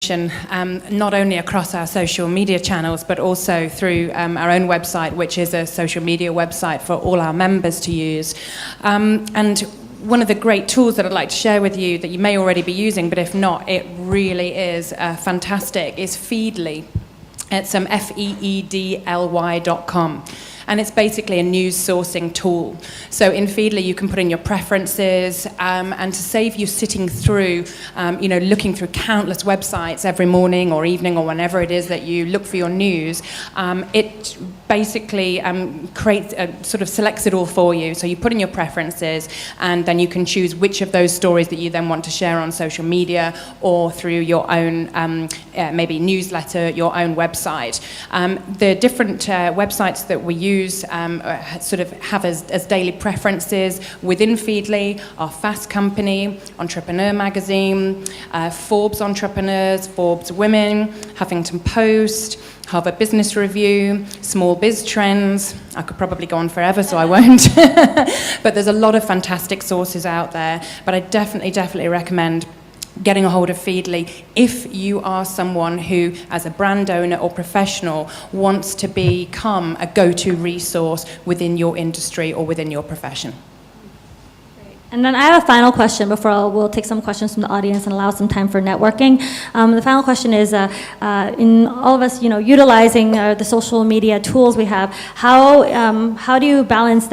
not only across our social media channels, but also through our own website, which is a social media website for all our members to use. And one of the great tools that I'd like to share with you that you may already be using, but if not, it really is fantastic, is Feedly. It's feedly.com. And it's basically a news sourcing tool. So in Feedly, you can put in your preferences, and to save you sitting through, looking through countless websites every morning or evening or whenever it is that you look for your news, it basically sort of selects it all for you. So you put in your preferences, and then you can choose which of those stories that you then want to share on social media or through your own, maybe newsletter, your own website. The different websites that we use sort of have as daily preferences within Feedly are Fast Company, Entrepreneur Magazine, Forbes Entrepreneurs, Forbes Women, Huffington Post, Harvard Business Review, Small Biz Trends. I could probably go on forever, so I won't. But there's a lot of fantastic sources out there. But I definitely recommend getting a hold of Feedly if you are someone who, as a brand owner or professional, wants to become a go-to resource within your industry or within your profession. And then I have a final question before we'll take some questions from the audience and allow some time for networking. The final question is, in all of us, utilizing the social media tools we have, how do you balance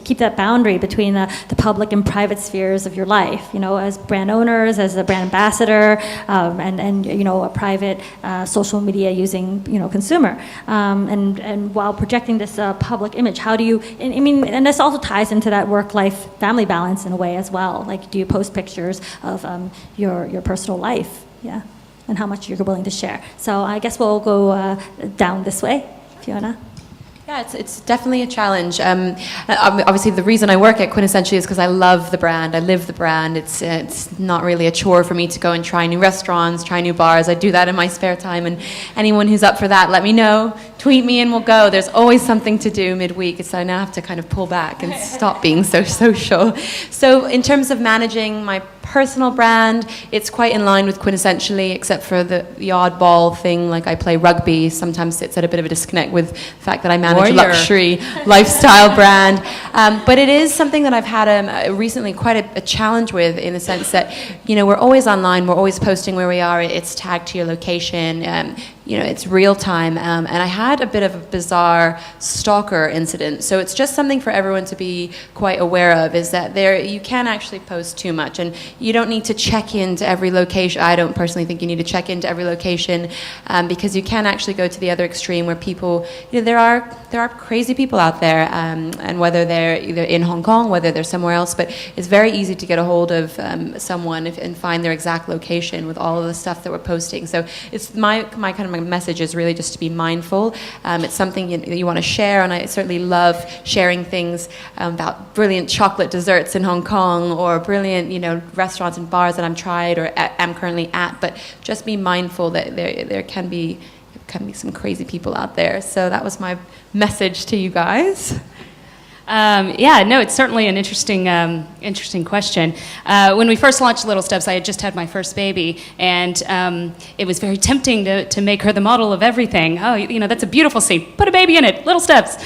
keep that boundary between the public and private spheres of your life? As brand owners, as a brand ambassador, and a private social media using consumer, and while projecting this public image, how do you? And this also ties into that work-life family balance in a way as well. Like, do you post pictures of your personal life? Yeah, and how much you're willing to share. So I guess we'll go down this way, Fiona. Yeah, it's definitely a challenge. Obviously, the reason I work at Quintessentially is because I love the brand. I live the brand. It's not really a chore for me to go and try new restaurants, try new bars. I do that in my spare time, and anyone who's up for that, let me know. Tweet me and we'll go. There's always something to do midweek, so I now have to kind of pull back and stop being so social. So in terms of managing my personal brand, it's quite in line with Quintessentially, except for the oddball thing, like I play rugby, sometimes sits at a bit of a disconnect with the fact that I manage a luxury lifestyle brand. But it is something that I've had recently quite a challenge with, in the sense that, we're always online, we're always posting where we are, it's tagged to your location, it's real time, and I had a bit of a bizarre stalker incident. So it's just something for everyone to be quite aware of, is that you can actually post too much, and you don't need to check into every location. I don't personally think you need to check into every location, because you can actually go to the other extreme where people, there are crazy people out there, and whether they're either in Hong Kong, whether they're somewhere else, but it's very easy to get a hold of someone and find their exact location with all of the stuff that we're posting. So it's my kind of message is really just to be mindful. It's something you want to share, and I certainly love sharing things about brilliant chocolate desserts in Hong Kong, or brilliant restaurants and bars that I'm tried or am currently at. But just be mindful that there can be some crazy people out there. So that was my message to you guys. It's certainly an interesting question. When we first launched Little Steps, I had just had my first baby, and it was very tempting to make her the model of everything. Oh, that's a beautiful scene. Put a baby in it. Little Steps.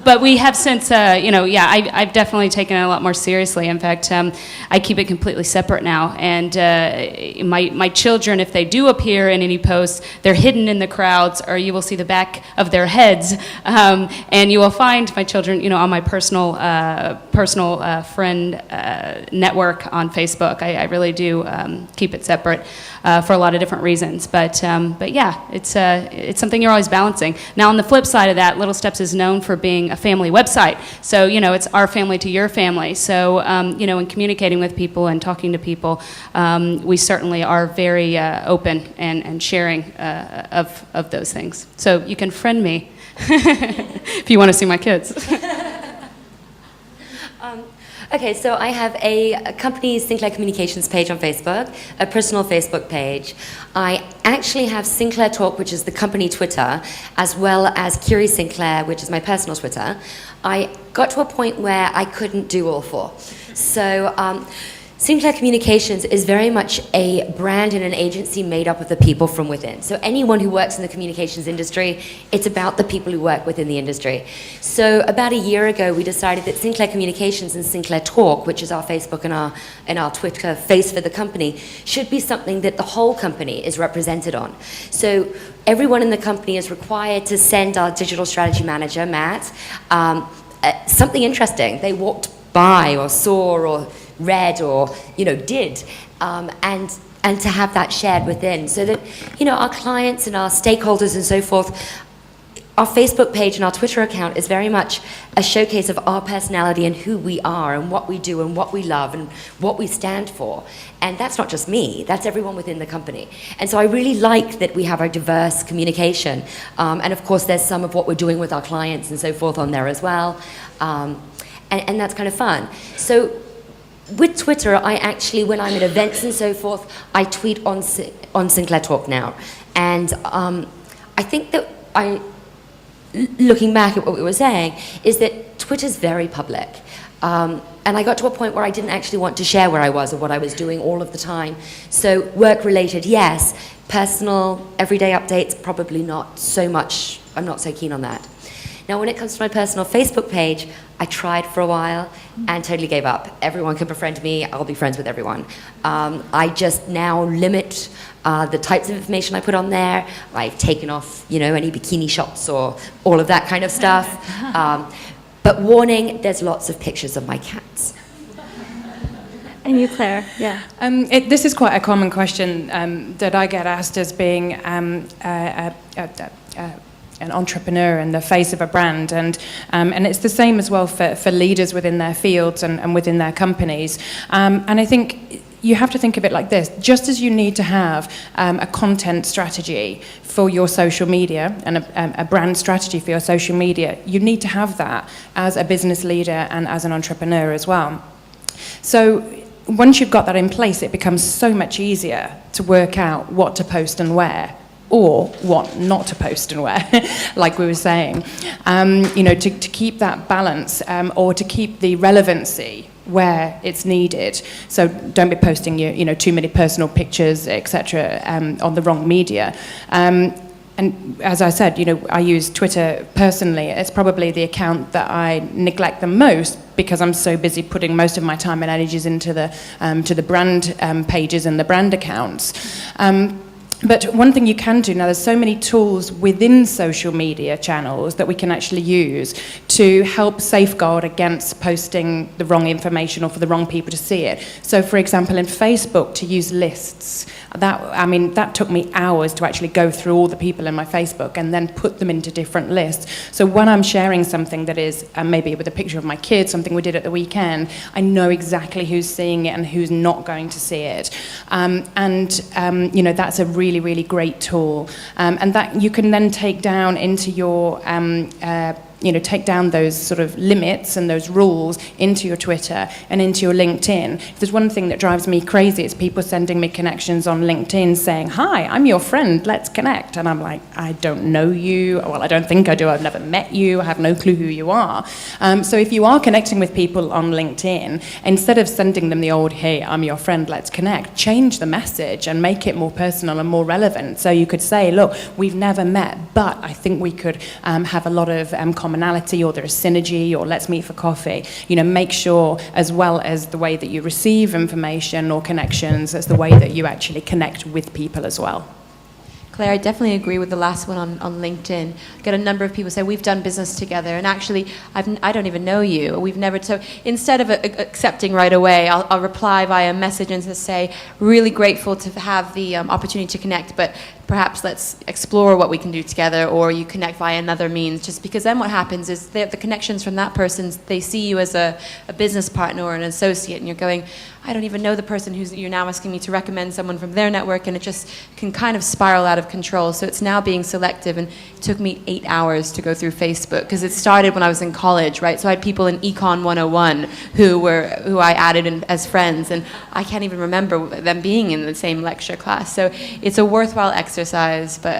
But we have since, I've definitely taken it a lot more seriously. In fact, I keep it completely separate now. And my children, if they do appear in any posts, they're hidden in the crowds, or you will see the back of their heads. And you will find my children, on my personal friend network on Facebook. I really do keep it separate for a lot of different reasons. But yeah, it's something you're always balancing. Now, on the flip side of that, Little Steps is known for being a family website. So, it's our family to your family. So, in communicating with people and talking to people, we certainly are very open and sharing of those things. So you can friend me if you want to see my kids. Okay, so I have a company Sinclair Communications page on Facebook, a personal Facebook page. I actually have Sinclair Talk, which is the company Twitter, as well as Curie Sinclair, which is my personal Twitter. I got to a point where I couldn't do all four. So Sinclair Communications is very much a brand and an agency made up of the people from within. So anyone who works in the communications industry, it's about the people who work within the industry. So about a year ago, we decided that Sinclair Communications and Sinclair Talk, which is our Facebook and our Twitter face for the company, should be something that the whole company is represented on. So everyone in the company is required to send our digital strategy manager, Matt, something interesting they walked by or saw or read or did, and to have that shared within, so that our clients and our stakeholders and so forth. Our Facebook page and our Twitter account is very much a showcase of our personality and who we are and what we do and what we love and what we stand for. And that's not just me, that's everyone within the company. And so I really like that we have a diverse communication. And of course there's some of what we're doing with our clients and so forth on there as well. And that's kind of fun. So with Twitter, I actually, when I'm at events and so forth, I tweet on Sinclair Talk now. And I think that looking back at what we were saying, is that Twitter's very public. And I got to a point where I didn't actually want to share where I was or what I was doing all of the time. So work-related, yes. Personal, everyday updates, probably not so much. I'm not so keen on that. Now, when it comes to my personal Facebook page, I tried for a while and totally gave up. Everyone can befriend me. I'll be friends with everyone. I just now limit the types of information I put on there. I've taken off, any bikini shots or all of that kind of stuff. But warning, there's lots of pictures of my cats. And you, Claire, yeah. This is quite a common question that I get asked as being an entrepreneur and the face of a brand, and it's the same as well for leaders within their fields and within their companies. And I think you have to think of it like this: just as you need to have a content strategy for your social media and a brand strategy for your social media, you need to have that as a business leader and as an entrepreneur as well. So once you've got that in place, it becomes so much easier to work out what to post and where, or what not to post and where, like we were saying, to keep that balance, or to keep the relevancy where it's needed. So don't be posting too many personal pictures, etc., on the wrong media. And as I said, I use Twitter personally. It's probably the account that I neglect the most because I'm so busy putting most of my time and energies into the brand pages and the brand accounts. But one thing you can do now, there's so many tools within social media channels that we can actually use to help safeguard against posting the wrong information or for the wrong people to see it. So for example, in Facebook, to use lists. That took me hours to actually go through all the people in my Facebook and then put them into different lists. So when I'm sharing something that is maybe with a picture of my kids, something we did at the weekend, I know exactly who's seeing it and who's not going to see it. That's a really, really great tool. And that you can then take down into your take down those sort of limits and those rules into your Twitter and into your LinkedIn. If there's one thing that drives me crazy, it's people sending me connections on LinkedIn saying, "Hi, I'm your friend, let's connect." And I'm like, I don't know you. Well, I don't think I do. I've never met you. I have no clue who you are. So if you are connecting with people on LinkedIn, instead of sending them the old, "Hey, I'm your friend, let's connect," change the message and make it more personal and more relevant. So you could say, "Look, we've never met, but I think we could have a lot of commonality, or there's synergy, or let's meet for coffee." Make sure, as well as the way that you receive information or connections, as the way that you actually connect with people as well. Claire, I definitely agree with the last one on LinkedIn. I get a number of people say, we've done business together, and actually, I don't even know you. We've never, so instead of accepting right away, I'll reply via message and just say, really grateful to have the opportunity to connect, but perhaps let's explore what we can do together, or you connect via another means, just because then what happens is the connections from that person, they see you as a business partner or an associate, and you're going, I don't even know the person who's you're now asking me to recommend someone from their network, and it just can kind of spiral out of control. So it's now being selective, and it took me 8 hours to go through Facebook, because it started when I was in college, right? So I had people in Econ 101 who I added in as friends, and I can't even remember them being in the same lecture class. So it's a worthwhile exercise exercise, but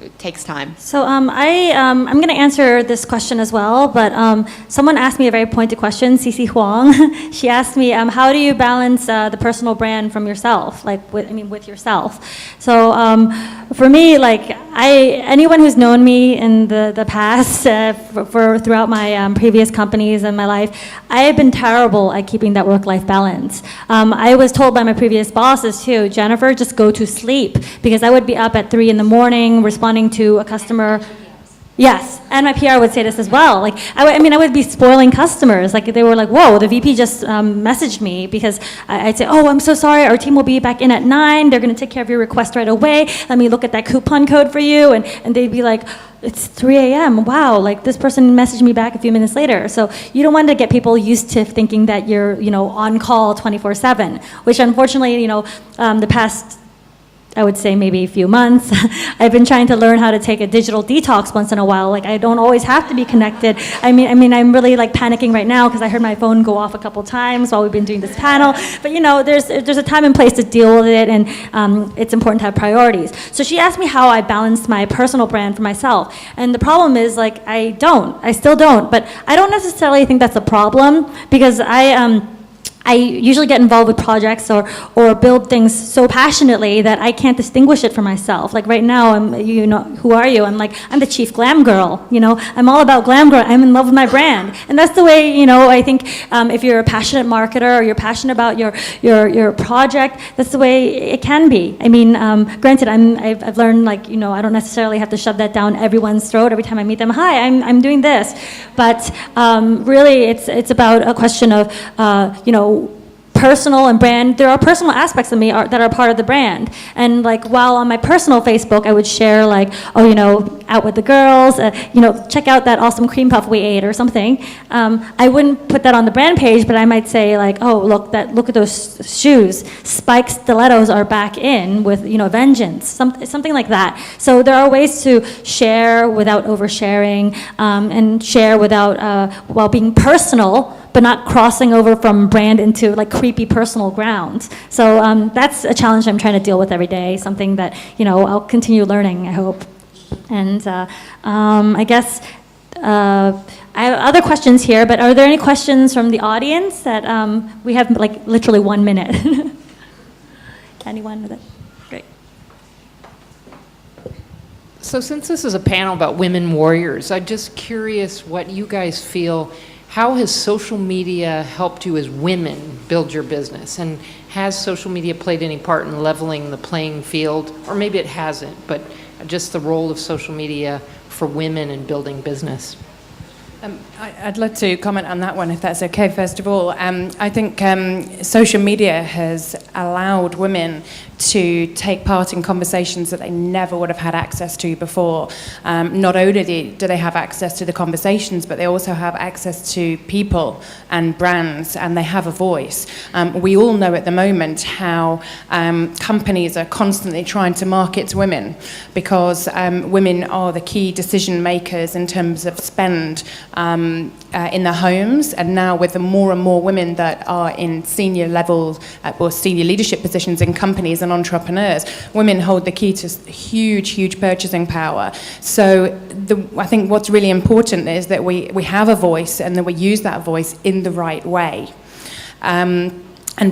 it takes time. So I'm going to answer this question as well, but someone asked me a very pointed question, Cici Huang. She asked me, how do you balance the personal brand from yourself, like with yourself? So for me, like anyone who's known me in the past, throughout my previous companies and my life, I have been terrible at keeping that work-life balance. I was told by my previous bosses too, Jennifer, just go to sleep, because I would be up at 3 in the morning responding to a customer. Yes, and my PR would say this as well. Like, I would be spoiling customers. Like, they were like, whoa, the VP just messaged me, because I'd say, oh, I'm so sorry, our team will be back in at 9. They're going to take care of your request right away. Let me look at that coupon code for you. And they'd be like, it's 3 a.m. Wow, like this person messaged me back a few minutes later. So you don't want to get people used to thinking that you're, on call 24/7, which unfortunately, the past, I would say maybe a few months, I've been trying to learn how to take a digital detox once in a while. Like, I don't always have to be connected. I mean, I'm really like panicking right now because I heard my phone go off a couple times while we've been doing this panel. But there's a time and place to deal with it, and it's important to have priorities. So she asked me how I balanced my personal brand for myself, and the problem is, like, I still don't. But I don't necessarily think that's a problem, because I usually get involved with projects or build things so passionately that I can't distinguish it for myself. Like right now, who are you? I'm the chief glam girl. I'm all about glam girl. I'm in love with my brand, and that's the way. I think if you're a passionate marketer or you're passionate about your project, that's the way it can be. I mean, granted, I've learned, like, I don't necessarily have to shove that down everyone's throat every time I meet them. Hi, I'm doing this, but really, it's about a question of personal and brand. There are personal aspects of me that are part of the brand. And like, while on my personal Facebook, I would share like, out with the girls, check out that awesome cream puff we ate or something. I wouldn't put that on the brand page, but I might say like, oh, look at those shoes. Spike stilettos are back in with, vengeance, something like that. So there are ways to share without oversharing, and share without, while being personal, but not crossing over from brand into like creepy personal grounds. So that's a challenge I'm trying to deal with every day, something that, I'll continue learning, I hope. And I guess I have other questions here, but are there any questions from the audience that we have like literally 1 minute? Anyone with it? Great. So since this is a panel about women warriors, I'm just curious what you guys feel. How has social media helped you as women build your business? And has social media played any part in leveling the playing field? Or maybe it hasn't, but just the role of social media for women in building business. I'd like to comment on that one, if that's okay. First of all, I think social media has allowed women to take part in conversations that they never would have had access to before. Not only do they have access to the conversations, but they also have access to people and brands, and they have a voice. We all know at the moment how companies are constantly trying to market to women, because women are the key decision makers in terms of spend in their homes, and now with the more and more women that are in senior levels or senior leadership positions in companies and entrepreneurs, women hold the key to huge purchasing power. So I think what's really important is that we have a voice, and that we use that voice in the right way. And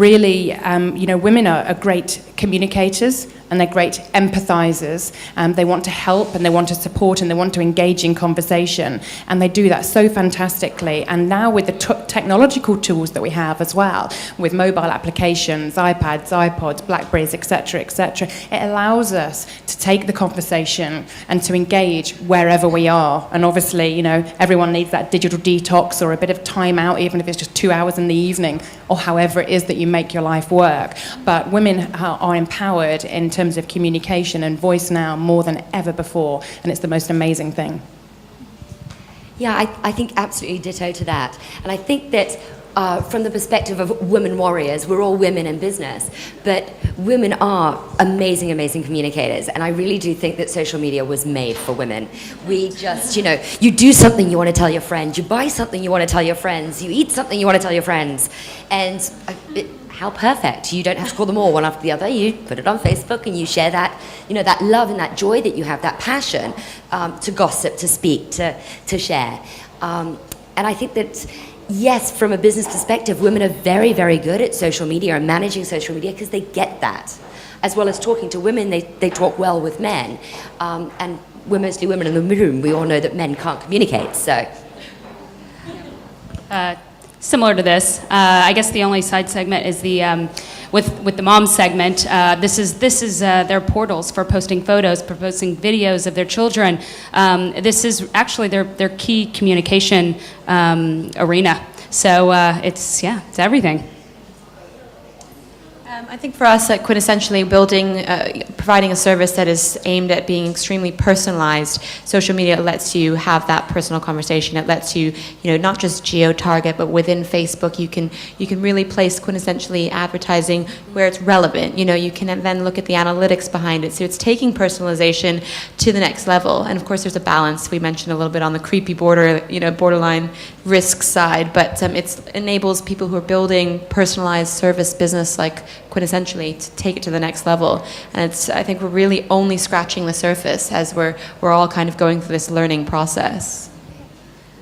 really, women are great communicators, and they're great empathizers. They want to help, and they want to support, and they want to engage in conversation, and they do that so fantastically. And now with the technological tools that we have as well, with mobile applications, iPads, iPods, Blackberries, etc., it allows us to take the conversation and to engage wherever we are. And obviously, everyone needs that digital detox or a bit of time out, even if it's just 2 hours in the evening, or however it is that you make your life work. But women are empowered in terms of communication and voice now more than ever before, and it's the most amazing thing. Yeah, I think absolutely ditto to that. And I think that from the perspective of women warriors, we're all women in business, but women are amazing communicators, and I really do think that social media was made for women. We just, you do something you want to tell your friends, you buy something you want to tell your friends, you eat something you want to tell your friends, and how perfect. You don't have to call them all one after the other. You put it on Facebook and you share that you know, that love and that joy that you have, that passion to gossip, to speak, to share. And I think that, yes, from a business perspective, women are very, very good at social media and managing social media because they get that. As well as talking to women, they talk well with men. And we're mostly women in the room. We all know that men can't communicate, so. Similar to this, I guess the only side segment is the with the mom segment. This is their portals for posting photos, for posting videos of their children. This is actually their key communication arena. So it's everything. I think for us at Quintessentially, providing a service that is aimed at being extremely personalized, social media lets you have that personal conversation. It lets you, not just geo-target, but within Facebook, you can really place Quintessentially advertising where it's relevant. You can then look at the analytics behind it. So it's taking personalization to the next level. And of course, there's a balance. We mentioned a little bit on the creepy borderline risk side, but it enables people who are building personalized service business like Quintessentially to take it to the next level. And I think we're really only scratching the surface as we're all kind of going through this learning process.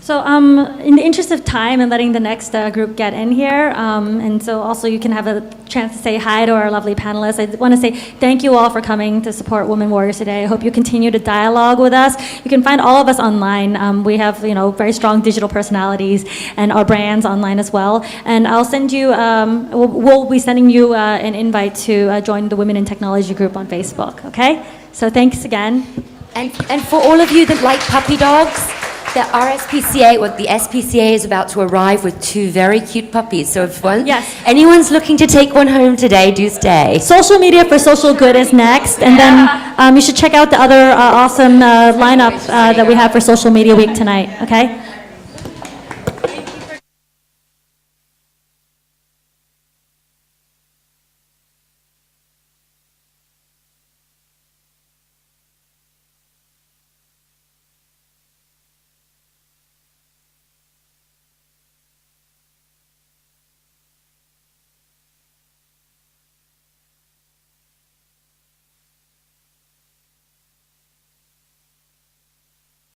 So in the interest of time and letting the next group get in here, and so also you can have a chance to say hi to our lovely panelists, I want to say thank you all for coming to support Women Warriors today. I hope you continue to dialogue with us. You can find all of us online. We have very strong digital personalities and our brands online as well. And I'll send you, we'll be sending you an invite to join the Women in Technology group on Facebook, okay? So thanks again. And for all of you that like puppy dogs, the SPCA is about to arrive with 2 very cute puppies. So if anyone's looking to take one home today, do stay. Social media for social good is next, and then you should check out the other awesome lineup that we have for Social Media Week tonight, okay?